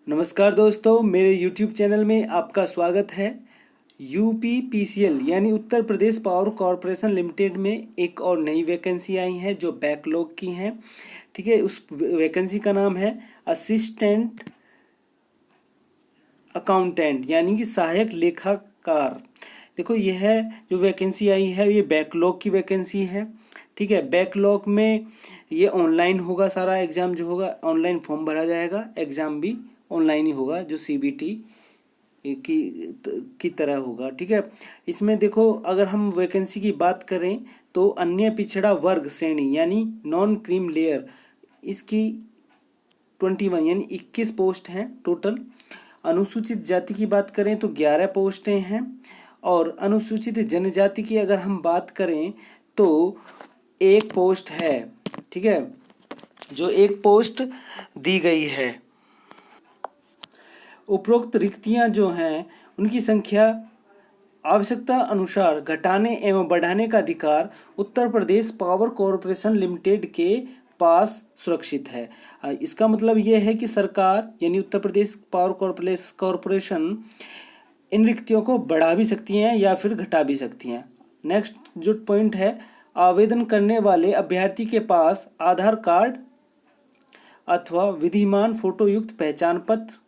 नमस्कार दोस्तों, मेरे YouTube चैनल में आपका स्वागत है। UPPCL यानी Uttar Pradesh power corporation limited में एक और नई वैकेंसी आई है जो बैकलॉग की हैं। ठीक है, उस वैकेंसी का नाम है असिस्टेंट अकाउंटेंट यानी कि सहायक लेखाकार। देखो, यह जो वैकेंसी आई है ये बैकलॉग की वैकेंसी है। ठीक है, बैकलॉग में ये ऑनलाइन होगा, सारा एग्ज़ाम जो होगा ऑनलाइन फॉर्म भरा जाएगा, एग्ज़ाम भी ऑनलाइन ही होगा जो CBT की तरह होगा। ठीक है, इसमें देखो, अगर हम वैकेंसी की बात करें तो अन्य पिछड़ा वर्ग श्रेणी यानी नॉन क्रीम लेयर, इसकी 21 यानी 21 पोस्ट हैं टोटल। अनुसूचित जाति की बात करें तो 11 पोस्टें हैं, और अनुसूचित जनजाति की अगर हम बात करें तो एक पोस्ट है। ठीक है, जो एक पोस्ट दी गई है। उपरोक्त रिक्तियां जो हैं उनकी संख्या आवश्यकता अनुसार घटाने एवं बढ़ाने का अधिकार Uttar Pradesh power corporation limited के पास सुरक्षित है। इसका मतलब ये है कि सरकार यानी उत्तर प्रदेश पावर कॉरपोरेशन इन रिक्तियों को बढ़ा भी सकती हैं या फिर घटा भी सकती हैं। नेक्स्ट जो पॉइंट है, आवेदन करने वाले अभ्यर्थी के पास आधार कार्ड अथवा विधिमान फोटोयुक्त पहचान पत्र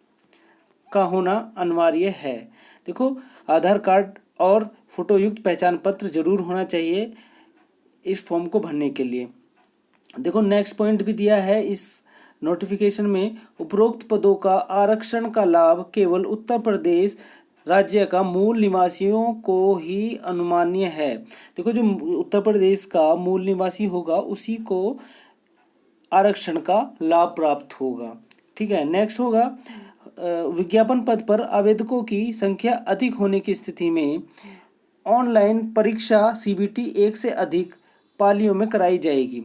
का होना अनिवार्य है। देखो, आधार कार्ड और फोटोयुक्त पहचान पत्र जरूर होना चाहिए इस फॉर्म को भरने के लिए। देखो, नेक्स्ट पॉइंट भी दिया है इस नोटिफिकेशन में, उपरोक्त पदों का आरक्षण का लाभ केवल उत्तर प्रदेश राज्य का मूल निवासियों को ही अनुमान्य है। देखो, जो उत्तर प्रदेश का मूल निवासी होगा उसी को आरक्षण का लाभ प्राप्त होगा। ठीक है, नेक्स्ट होगा, विज्ञापन पद पर आवेदकों की संख्या अधिक होने की स्थिति में ऑनलाइन परीक्षा CBT 1 से अधिक पालियों में कराई जाएगी।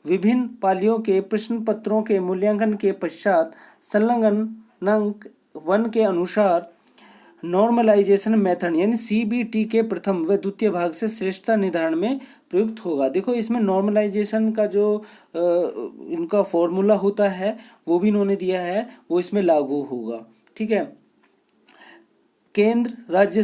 विभिन्न पालियों के प्रश्न पत्रों के मूल्यांकन के पश्चात संलग्नक 1 के अनुसार नॉर्मलाइजेशन मेथड यानी CBT के प्रथम व द्वितीय भाग से श्रेष्ठता निर्धारण में प्रयुक्त होगा। देखो, इसमें नॉर्मलाइजेशन का जो इनका फॉर्मूला होता है वो भी इन्होंने दिया है, वो इसमें लागू होगा। ठीक है, केंद्र राज्य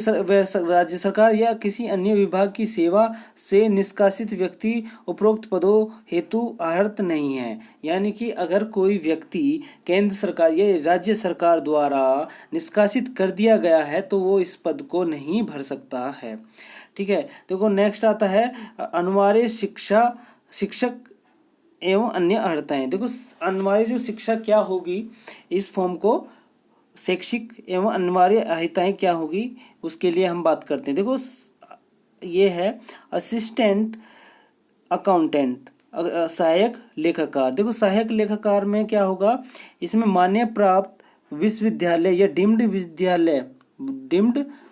सरकार या किसी अन्य विभाग की सेवा से निष्कासित व्यक्ति उपरोक्त पदों हेतु अर्हत नहीं है। यानी कि अगर कोई व्यक्ति केंद्र सरकार या राज्य सरकार द्वारा निष्कासित कर दिया गया है तो वो इस पद को नहीं भर सकता है। ठीक है, देखो नेक्स्ट आता है अनिवार्य शिक्षक एवं अन्य अर्हताएं। देखो, अनिवार्य जो शिक्षा क्या होगी, इस फॉर्म को शैक्षिक एवं अनिवार्य अर्हताएं क्या होगी उसके लिए हम बात करते हैं। देखो, ये है असिस्टेंट अकाउंटेंट, सहायक लेखाकार। देखो, सहायक लेखाकार में क्या होगा, इसमें मान्य प्राप्त विश्वविद्यालय या डीम्ड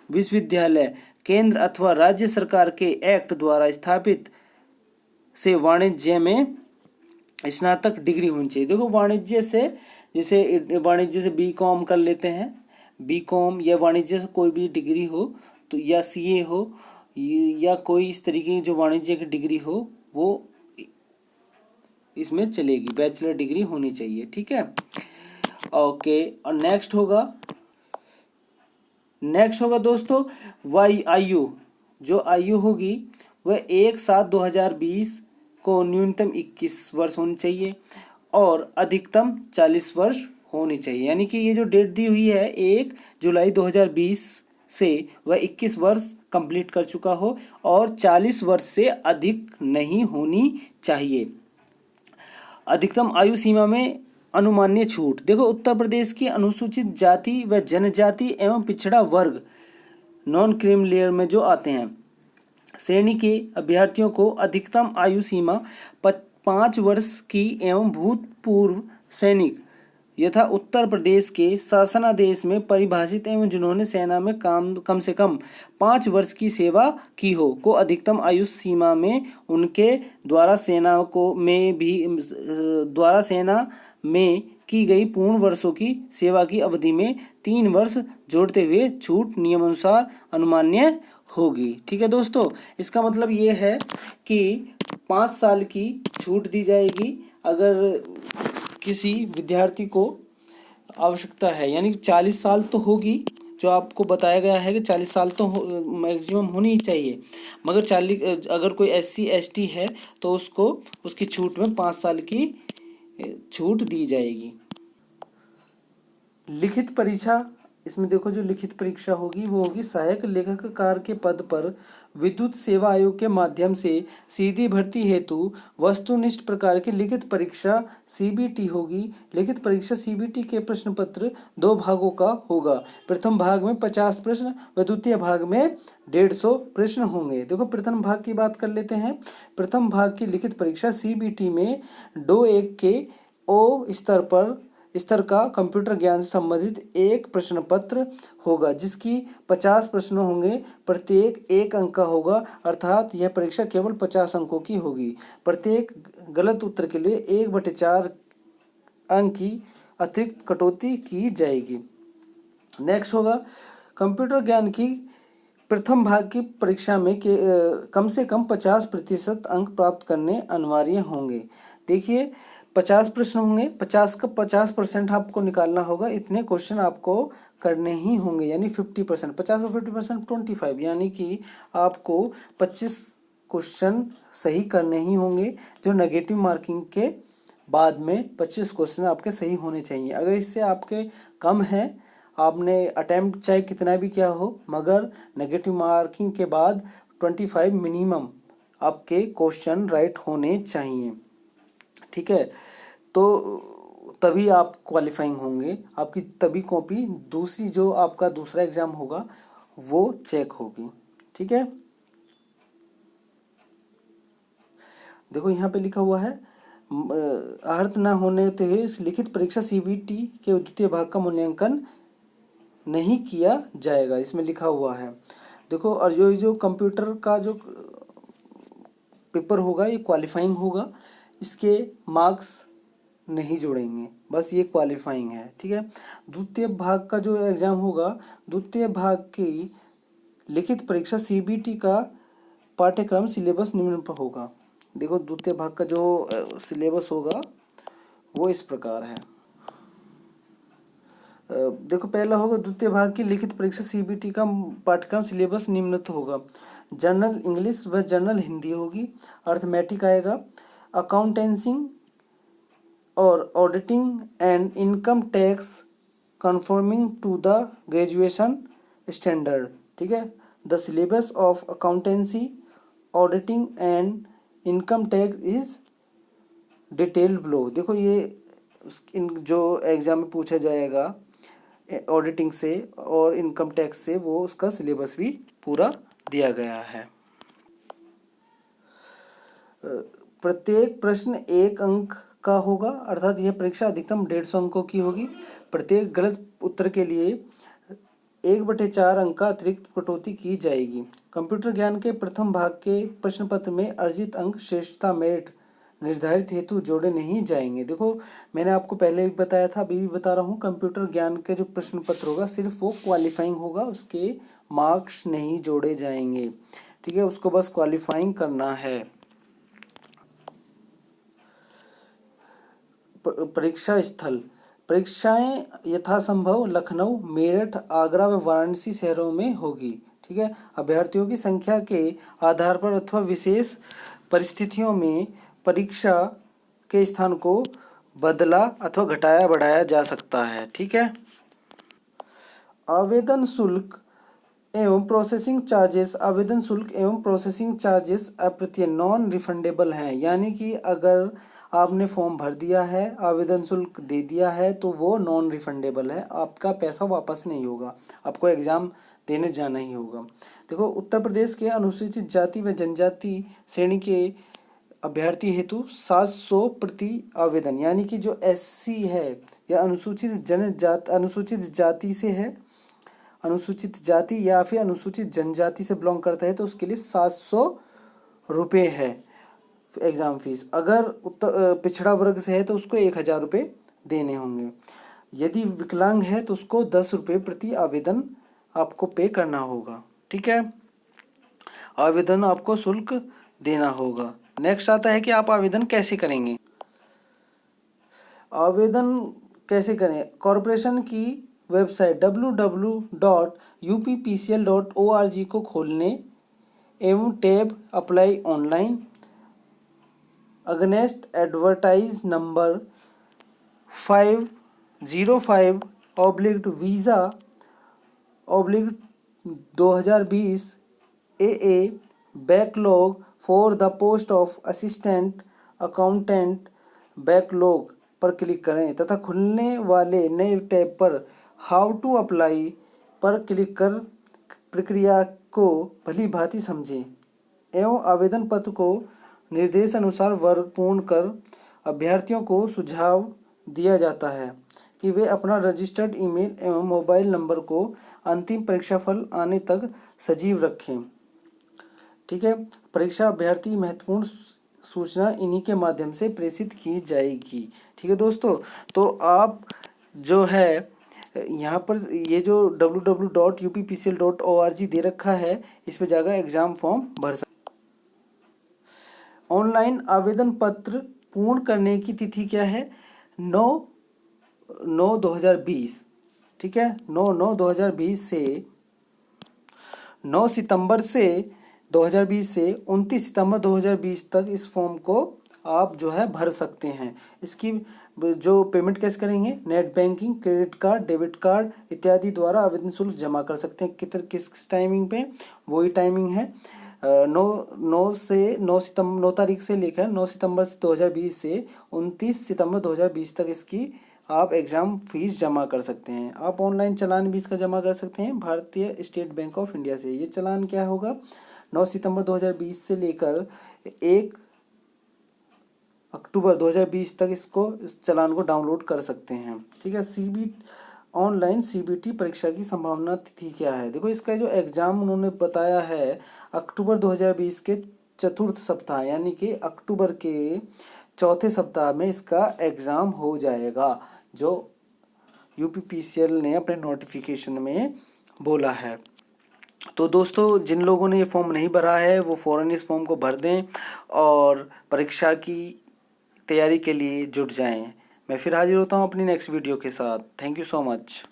विश्वविद्यालय केंद्र अथवा राज्य सरकार के एक्ट द्वारा स्थापित से वाणिज्य में स्नातक डिग्री होनी चाहिए। देखो, वाणिज्य से BCom कर लेते हैं, BCom या वाणिज्य से कोई भी डिग्री हो तो, या CA हो या कोई इस तरीके की जो वाणिज्य की डिग्री हो वो इसमें चलेगी, बैचलर डिग्री होनी चाहिए। ठीक है, ओके। और नेक्स्ट होगा दोस्तों आयु, जो आयु होगी वह 1/7/2020 को न्यूनतम 21 वर्ष होनी चाहिए और अधिकतम 40 वर्ष होनी चाहिए। यानी कि ये जो डेट दी हुई है 1 जुलाई 2020 से वह 21 वर्ष कंप्लीट कर चुका हो और 40 वर्ष से अधिक नहीं होनी चाहिए। अधिकतम आयु सीमा में अनुमान्य छूट। देखो, उत्तर प्रदेश की अनुसूचित जाति व जनजाति एवं पिछड़ा वर्ग नॉन क्रीम लेयर में जो आते हैं श्रेणी के अभ्यर्थियों को अधिकतम आयु सीमा 5 वर्ष की एवं भूतपूर्व सैनिक यथा उत्तर प्रदेश के शासनादेश में परिभाषित एवं जिन्होंने सेना में कम से कम 5 वर्ष की सेवा की हो को अधिकतम आयु सीमा में उनके द्वारा सेना में की गई पूर्ण वर्षों की सेवा की अवधि में 3 वर्ष जोड़ते हुए छूट नियमानुसार अनुमान्य होगी। ठीक है दोस्तों, इसका मतलब ये है कि 5 साल की छूट दी जाएगी अगर किसी विद्यार्थी को आवश्यकता है, यानी 40 साल तो होगी, जो आपको बताया गया है कि 40 साल तो मैक्सिमम होनी ही चाहिए, मगर 40 अगर कोई SC ST है तो उसको उसकी छूट में 5 साल की छूट दी जाएगी। लिखित परीक्षा, इसमें देखो जो लिखित परीक्षा होगी वो होगी सहायक लेखककार के पद पर विद्युत सेवा आयोग के माध्यम से सीधी भर्ती हेतु वस्तुनिष्ठ प्रकार की लिखित परीक्षा CBT होगी। लिखित परीक्षा CBT के प्रश्न पत्र 2 भागों का होगा। प्रथम भाग में 50 प्रश्न व द्वितीय भाग में 150 प्रश्न होंगे। देखो प्रथम भाग की बात कर लेते हैं। प्रथम भाग की लिखित परीक्षा CBT में 2-1 के O स्तर का कंप्यूटर ज्ञान से संबंधित एक प्रश्न पत्र होगा, जिसकी 50 प्रश्न होंगे, प्रत्येक 1 अंक का होगा, अर्थात यह परीक्षा केवल 50 अंकों की होगी। प्रत्येक गलत उत्तर के लिए 1/4 अंक की अतिरिक्त कटौती की जाएगी। नेक्स्ट होगा कंप्यूटर ज्ञान की प्रथम भाग की परीक्षा में कम से कम 50% अंक प्राप्त करने अनिवार्य होंगे। देखिए 50 प्रश्न होंगे, 50 का 50% आपको निकालना होगा, इतने क्वेश्चन आपको करने ही होंगे, यानी 50%, 50 और 50% 25, यानी कि आपको 25 क्वेश्चन सही करने ही होंगे, जो नेगेटिव मार्किंग के बाद में 25 क्वेश्चन आपके सही होने चाहिए। अगर इससे आपके कम है, आपने अटेम्प्ट चाहे कितना भी किया हो, मगर नेगेटिव मार्किंग के बाद 25 मिनिमम आपके क्वेश्चन राइट होने चाहिए, ठीक है, तो तभी आप क्वालिफाइंग होंगे, आपकी तभी कॉपी दूसरी जो आपका दूसरा एग्जाम होगा वो चेक होगी, ठीक है। देखो यहाँ पे लिखा हुआ है अर्थ न होने हुए इस लिखित परीक्षा CBT के द्वितीय भाग का मूल्यांकन नहीं किया जाएगा, इसमें लिखा हुआ है। देखो और जो कंप्यूटर का जो पेपर होगा ये क्वालिफाइंग होगा, इसके मार्क्स नहीं जोड़ेंगे, बस ये क्वालिफाइंग है, ठीक है। द्वितीय भाग का जो एग्जाम होगा, द्वितीय भाग की लिखित परीक्षा CBT का पाठ्यक्रम सिलेबस निम्न पर होगा। देखो द्वितीय भाग का जो सिलेबस होगा वो इस प्रकार है। देखो पहला होगा द्वितीय भाग की लिखित परीक्षा CBT का पाठ्यक्रम सिलेबस निम्नलिखित होगा। जनरल इंग्लिश व जनरल हिंदी होगी, अर्थमेटिक आएगा, अकाउंटेंसी और auditing and income tax conforming to the graduation standard, ठीक है। The syllabus of accountancy, auditing and income tax is detailed below. देखो ये इन जो एग्जाम में पूछा जाएगा ऑडिटिंग से और इनकम टैक्स से, वो उसका सिलेबस भी पूरा दिया गया है। प्रत्येक प्रश्न 1 अंक का होगा, अर्थात यह परीक्षा अधिकतम 150 अंकों की होगी। प्रत्येक गलत उत्तर के लिए 1/4 अंक का अतिरिक्त कटौती की जाएगी। कंप्यूटर ज्ञान के प्रथम भाग के प्रश्न पत्र में अर्जित अंक श्रेष्ठता मेरिट निर्धारित हेतु जोड़े नहीं जाएंगे। देखो मैंने आपको पहले भी बताया था, अभी भी बता रहा हूँ, कंप्यूटर ज्ञान के जो प्रश्न पत्र होगा सिर्फ वो क्वालिफाइंग होगा, उसके मार्क्स नहीं जोड़े जाएंगे, ठीक है, उसको बस क्वालिफाइंग करना है। परीक्षा स्थल, परीक्षाएं यथासंभव लखनऊ, मेरठ, आगरा व वाराणसी शहरों में होगी, ठीक है। अभ्यर्थियों की संख्या के आधार पर अथवा विशेष परिस्थितियों में परीक्षा के स्थान को बदला अथवा घटाया बढ़ाया जा सकता है, ठीक है। आवेदन शुल्क एवं प्रोसेसिंग चार्जेस, आवेदन शुल्क एवं प्रोसेसिंग चार्जेस अप्रत्यय नॉन रिफंडेबल हैं, यानी कि अगर आपने फॉर्म भर दिया है, आवेदन शुल्क दे दिया है, तो वो नॉन रिफंडेबल है, आपका पैसा वापस नहीं होगा, आपको एग्ज़ाम देने जाना ही होगा। देखो उत्तर प्रदेश के अनुसूचित जाति व जनजाति श्रेणी के अभ्यर्थी हेतु 700 प्रति आवेदन, यानी कि जो SC है या अनुसूचित जाति से है, अनुसूचित जाति या फिर अनुसूचित जनजाति से बिलोंग करता है, तो उसके लिए 700 रुपये है एग्ज़ाम फीस। अगर पिछड़ा वर्ग से है तो उसको 1000 रुपये देने होंगे। यदि विकलांग है तो उसको 10 रुपये प्रति आवेदन आपको पे करना होगा, ठीक है। आवेदन आपको शुल्क देना होगा। नेक्स्ट आता है कि आप आवेदन कैसे करेंगे। आवेदन कैसे करें? कॉरपोरेशन की वेबसाइट www.uppcl.org को खोलने एवं tab apply online against advertise number 505/वीज़ा/2020 AA backlog for the post of assistant accountant backlog पर क्लिक करें तथा खुलने वाले नए टैब पर हाउ टू अप्लाई पर क्लिक कर प्रक्रिया को भली भांति समझें एवं आवेदन पत्र को निर्देशानुसार वर्ग पूर्ण कर अभ्यर्थियों को सुझाव दिया जाता है कि वे अपना रजिस्टर्ड ईमेल एवं मोबाइल नंबर को अंतिम परीक्षाफल आने तक सजीव रखें। ठीक है, परीक्षा अभ्यर्थी महत्वपूर्ण सूचना इन्हीं के माध्यम से प्रेषित की जाएगी। ठीक है दोस्तों, तो आप जो है यहाँ पर ये जो www.uppcl.org दे रखा है, इस पे जाकर एग्जाम फॉर्म भर सकते। ऑनलाइन आवेदन पत्र पूर्ण करने की तिथि क्या है? 9/9/2020। ठीक है, 9/9/2020 से 9 सितंबर से 2020 से 29 सितंबर 2020 तक इस फॉर्म को आप जो है भर सकते हैं। इसकी जो पेमेंट कैसे करेंगे? Net banking, credit card, debit card इत्यादि द्वारा आवेदन शुल्क जमा कर सकते हैं। किस टाइमिंग पे? वही टाइमिंग है 9 तारीख से लेकर 9 सितंबर 2020 से 29 सितंबर 2020 तक इसकी आप एग्ज़ाम फीस जमा कर सकते हैं। आप ऑनलाइन चालान भी इसका जमा कर सकते हैं भारतीय स्टेट बैंक ऑफ इंडिया से। ये चालान क्या होगा? 9 सितंबर 2020 से लेकर 1 अक्टूबर 2020 तक इस चालान को डाउनलोड कर सकते हैं। ठीक है, ऑनलाइन CBT परीक्षा की संभावना तिथि क्या है? देखो, इसका जो एग्ज़ाम उन्होंने बताया है अक्टूबर 2020 के चतुर्थ सप्ताह यानी कि अक्टूबर के चौथे सप्ताह में इसका एग्ज़ाम हो जाएगा, जो UPPCL ने अपने नोटिफिकेशन में बोला है। तो दोस्तों, जिन लोगों ने ये फॉर्म नहीं भरा है वो फ़ौरन इस फॉर्म को भर दें और परीक्षा की तैयारी के लिए जुट जाएं। मैं फिर हाजिर होता हूँ अपनी नेक्स्ट वीडियो के साथ। Thank you so much.